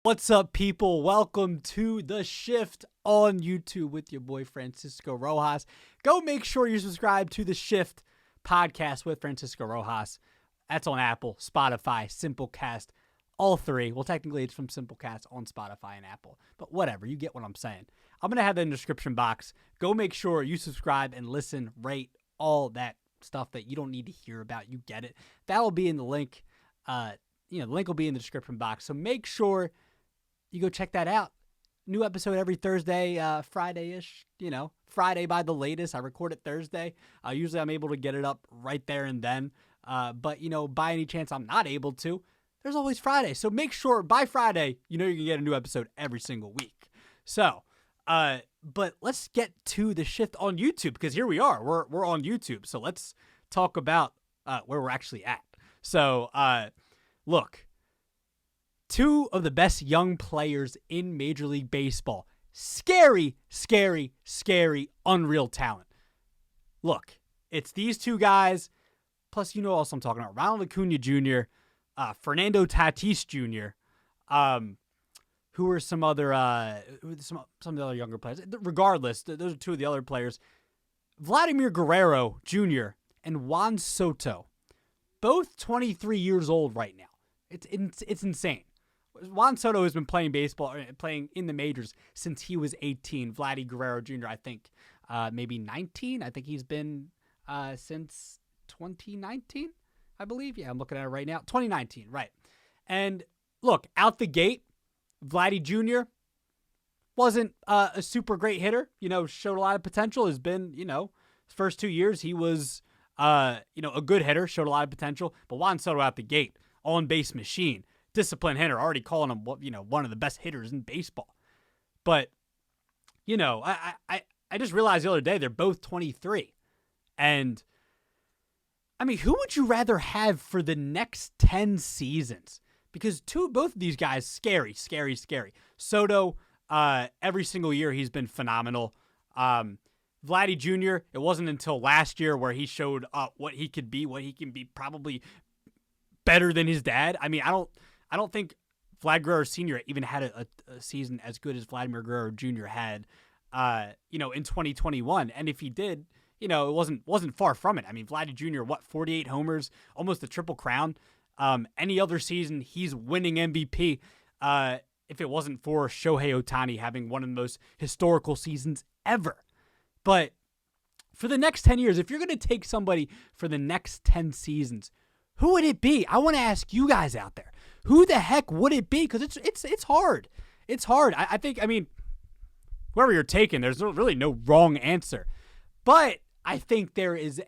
What's up, people? Welcome to The Shift on YouTube with your boy Francisco Rojas. Go make sure you subscribe to The Shift podcast with Francisco Rojas. That's on Apple, Spotify, Simplecast, all three. Well, technically it's from Simplecast on Spotify and Apple, but whatever. You get what I'm saying. I'm going to have that in the description box. Go make sure you subscribe and listen, rate, all that stuff that you don't need to hear about. You get it. That'll be in the link. The link will be in the description box. So make sure you go check that out. New episode every Thursday, Friday-ish, Friday by the latest. I record it Thursday. Usually I'm able to get it up right there and then. But by any chance I'm not able to, there's always Friday. So make sure by Friday, you can get a new episode every single week. So, but let's get to The Shift on YouTube, because here we are. We're on YouTube. So let's talk about where we're actually at. So, look, two of the best young players in Major League Baseball. Scary, scary, scary, unreal talent. Look, it's these two guys, plus you know what else I'm talking about. Ronald Acuna Jr., Fernando Tatis Jr., who are some other some of the other younger players. Regardless, those are two of the other players. Vladimir Guerrero Jr. and Juan Soto, both 23 years old right now. It's insane. Juan Soto has been playing baseball, playing in the majors since he was 18. Vladdy Guerrero Jr., I think, maybe 19. I think he's been since 2019, I believe. Yeah, I'm looking at it right now. 2019, right. And look, out the gate, Vladdy Jr. wasn't a super great hitter. Showed a lot of potential. Has been, his first 2 years, he was, a good hitter, showed a lot of potential. But Juan Soto out the gate, on-base machine, disciplined hitter, already calling him, one of the best hitters in baseball. But, I just realized the other day they're both 23. And, I mean, who would you rather have for the next 10 seasons? Because both of these guys, scary, scary, scary. Soto, every single year he's been phenomenal. Vladdy Jr., it wasn't until last year where he showed what he could be, what he can be, probably better than his dad. I mean, I don't think Vlad Guerrero Sr. even had a season as good as Vladimir Guerrero Jr. had, in 2021. And if he did, it wasn't far from it. I mean, Vladdy Jr., 48 homers, almost a triple crown. Any other season, he's winning MVP. If it wasn't for Shohei Ohtani having one of the most historical seasons ever. But for the next 10 years, if you're going to take somebody for the next 10 seasons, who would it be? I want to ask you guys out there. Who the heck would it be? Because it's hard. It's hard. I think, whoever you're taking, there's really no wrong answer. But I think there is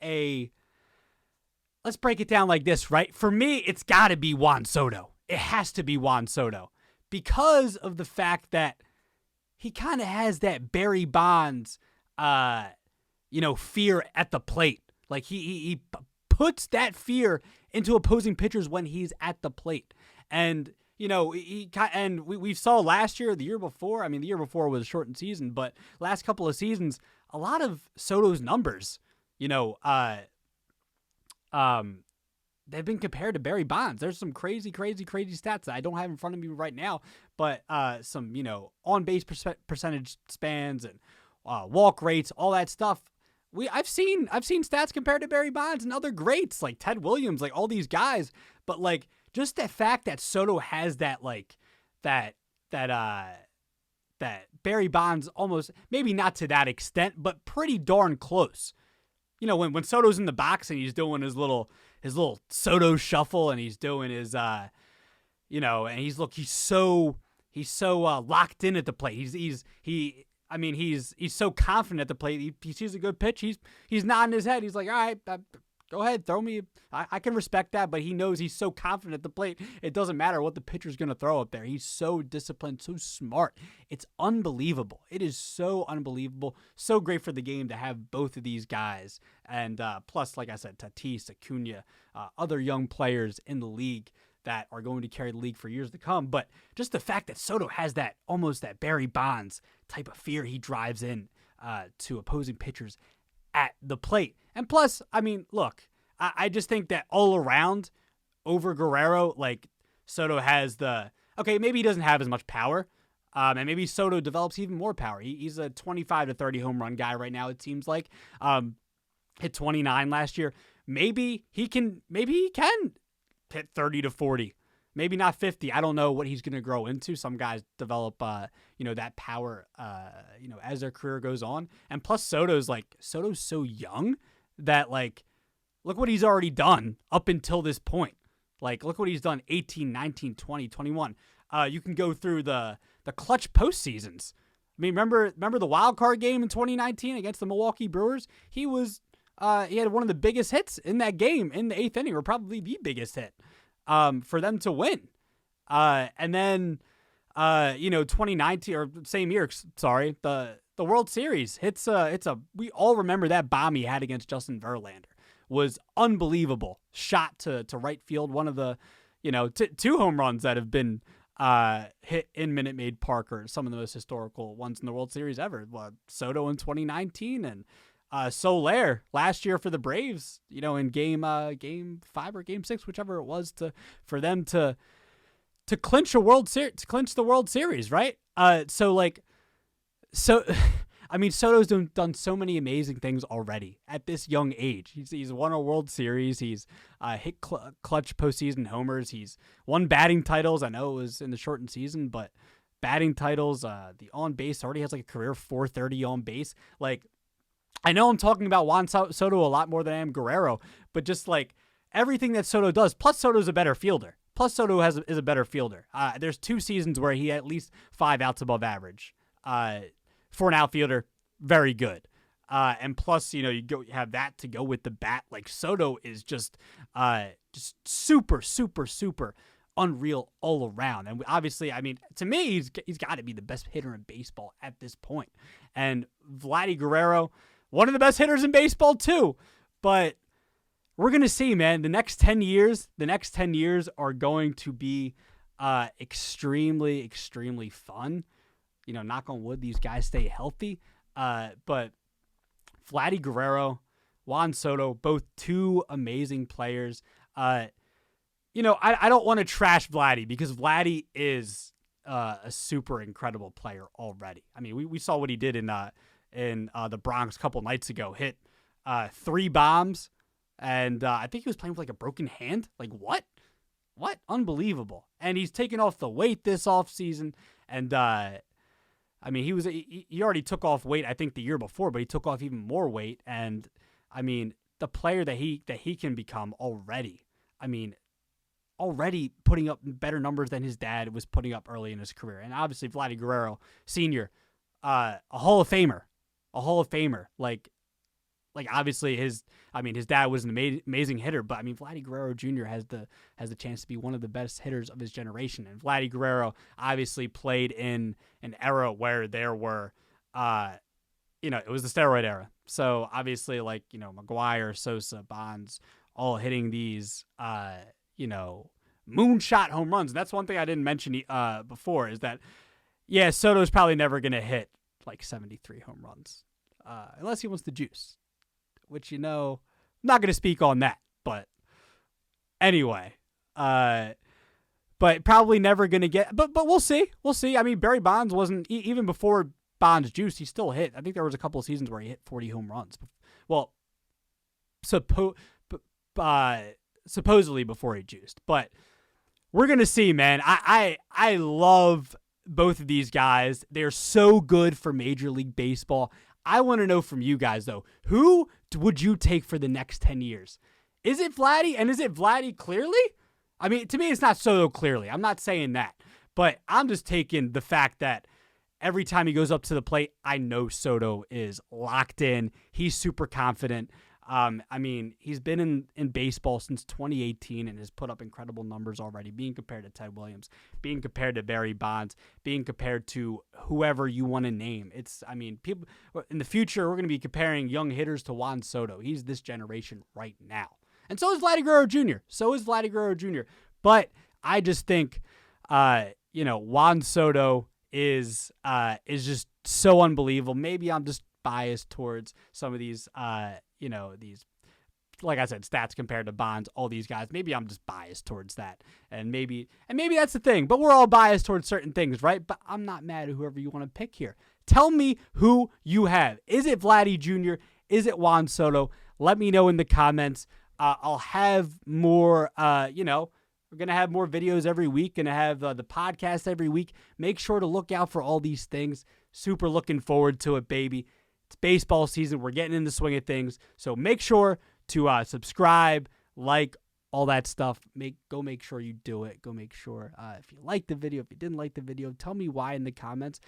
let's break it down like this, right? For me, it's got to be Juan Soto. It has to be Juan Soto. Because of the fact that he kind of has that Barry Bonds, fear at the plate. Like he puts that fear into opposing pitchers when he's at the plate. And, we saw last year, the year before, the year before was a shortened season, but last couple of seasons, a lot of Soto's numbers, they've been compared to Barry Bonds. There's some crazy, crazy, crazy stats that I don't have in front of me right now, but some, on-base percentage spans and walk rates, all that stuff. I've seen stats compared to Barry Bonds and other greats like Ted Williams, like all these guys. But like just the fact that Soto has that that Barry Bonds almost, maybe not to that extent, but pretty darn close. When Soto's in the box and he's doing his little Soto shuffle and he's doing his and he's so locked in at the plate. He's so confident at the plate. He sees a good pitch. He's nodding his head. He's like, all right, go ahead, throw me. I can respect that, but he knows he's so confident at the plate. It doesn't matter what the pitcher's going to throw up there. He's so disciplined, so smart. It's unbelievable. It is so unbelievable. So great for the game to have both of these guys. And plus, like I said, Tatis, Acuna, other young players in the league that are going to carry the league for years to come. But just the fact that Soto has that almost that Barry Bonds type of fear he drives in to opposing pitchers at the plate. And plus, look, I just think that all around over Guerrero, like Soto has the okay, maybe he doesn't have as much power. And maybe Soto develops even more power. He's a 25 to 30 home run guy right now, it seems like. Hit 29 last year. Maybe he can hit 30 to 40. Maybe not 50. I don't know what he's going to grow into. Some guys develop, that power, as their career goes on. And plus Soto's so young that, like, look what he's already done up until this point. Like, look what he's done 18, 19, 20, 21. You can go through the clutch postseasons. I mean, remember the wild card game in 2019 against the Milwaukee Brewers? He had one of the biggest hits in that game in the 8th inning, or probably the biggest hit for them to win. And then 2019 or same year, sorry, the World Series we all remember that bomb he had against Justin Verlander was unbelievable. Shot to right field, one of the two home runs that have been hit in Minute Maid Park, or some of the most historical ones in the World Series ever. Soto in 2019 and Soler last year for the Braves, in game 5 or game 6, whichever it was, for them to clinch the World Series, right? I mean, Soto's done so many amazing things already at this young age. He's won a World Series. He's hit clutch postseason homers. He's won batting titles. I know it was in the shortened season, but batting titles. The on base already has like a career 430 on base. Like, I know I'm talking about Juan Soto a lot more than I am Guerrero, but just like everything that Soto does, plus Soto's a better fielder. Plus Soto is a better fielder. There's 2 seasons where he had at least 5 outs above average. For an outfielder, very good. And plus, you have that to go with the bat. Like, Soto is just super, super, super unreal all around. And obviously, I mean, to me, he's got to be the best hitter in baseball at this point. And Vladimir Guerrero, one of the best hitters in baseball too. But we're going to see, man, the next 10 years are going to be extremely, extremely fun. Knock on wood, these guys stay healthy. But Vladimir Guerrero, Juan Soto, both 2 amazing players. I don't want to trash Vladdy, because Vladdy is a super incredible player already. I mean, we saw what he did in the Bronx a couple nights ago. Hit 3 bombs, and I think he was playing with like a broken hand. Like, what? Unbelievable. And he's taken off the weight this offseason, and I mean, he already took off weight, I think, the year before, but he took off even more weight. And I mean, the player that he can become already, I mean, already putting up better numbers than his dad was putting up early in his career. And obviously, Vladimir Guerrero Sr., a Hall of Famer. Like obviously his dad was an amazing hitter, but I mean, Vladimir Guerrero Jr. has the chance to be one of the best hitters of his generation. And Vladimir Guerrero obviously played in an era where there were, it was the steroid era. So obviously, like, McGuire, Sosa, Bonds, all hitting these, moonshot home runs. And that's one thing I didn't mention before, is that, yeah, Soto's probably never going to hit like 73 home runs, unless he wants to juice. Which, I'm not going to speak on that, but anyway, but probably never going to get, but we'll see. I mean, Barry Bonds wasn't, even before Bonds juiced, he still hit. I think there was a couple of seasons where he hit 40 home runs. Well, supposedly before he juiced, but we're going to see, man. I love both of these guys. They're so good for Major League Baseball. I want to know from you guys, though, who would you take for the next 10 years? Is it Vladdy? And is it Vladdy clearly? I mean, to me, it's not Soto clearly. I'm not saying that. But I'm just taking the fact that every time he goes up to the plate, I know Soto is locked in. He's super confident. I mean, he's been in baseball since 2018 and has put up incredible numbers already, being compared to Ted Williams, being compared to Barry Bonds, being compared to whoever you want to name. People in the future, we're going to be comparing young hitters to Juan Soto. He's this generation right now. And so is Vladimir Guerrero Jr. But I just think, Juan Soto is just so unbelievable. Maybe I'm just biased towards some of these, these like I said, stats compared to Bonds, all these guys. Maybe I'm just biased towards that. And maybe that's the thing. But we're all biased towards certain things, right? But I'm not mad at whoever you want to pick here. Tell me who you have. Is it Vladdy Jr.? Is it Juan Soto? Let me know in the comments. I'll have more, we're going to have more videos every week. Going to have the podcast every week. Make sure to look out for all these things. Super looking forward to it, baby. It's baseball season. We're getting in the swing of things. So make sure to subscribe, like, all that stuff. Go make sure you do it. Go make sure if you liked the video, if you didn't like the video, tell me why in the comments.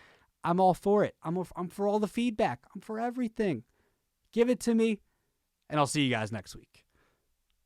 I'm all for it. I'm for all the feedback. I'm for everything. Give it to me, and I'll see you guys next week.